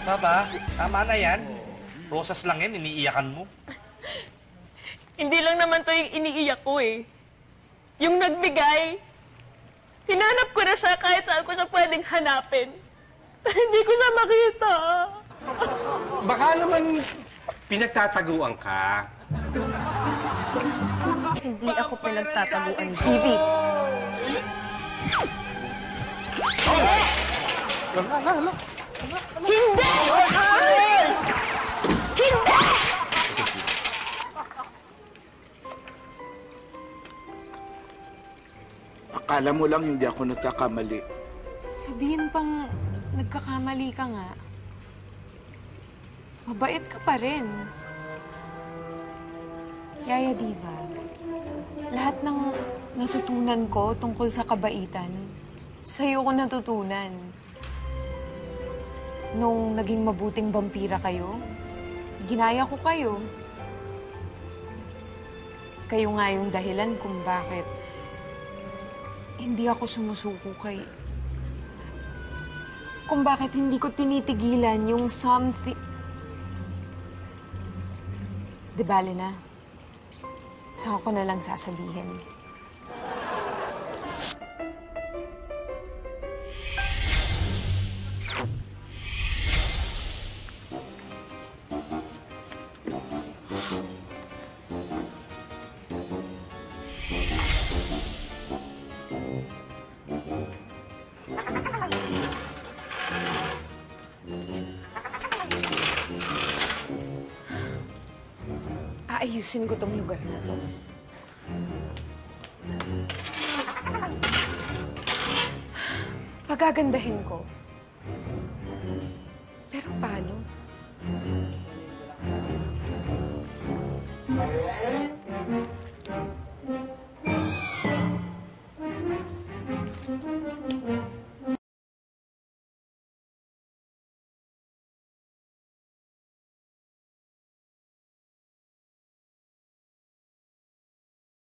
Baba, tama na yan. Rosas lang yan, iniiyakan mo. Hindi lang naman to yung iniiyak ko eh. Yung nagbigay. Hinanap ko na siya kahit saan ko siya pwedeng hanapin. Hindi ko siya makita. Baka naman pinagtataguan ka. Hindi ako pinagtataguan, Vivi. Hindi! Hindi! Akala mo lang hindi ako nagkakamali. Sabihin pang nagkakamali ka nga. Mabait ka pa rin. Yaya Diva, lahat ng natutunan ko tungkol sa kabaitan, sa'yo ko natutunan. Nung naging mabuting vampira kayo, ginaya ko kayo. Kayo nga yung dahilan kung bakit hindi ako sumusuko kay... Kung bakit hindi ko tinitigilan yung something... Di bale na. Saan ko na lang sasabihin. Aayusin ko tong lugar na to. Pagagandahin ko. Pero paano?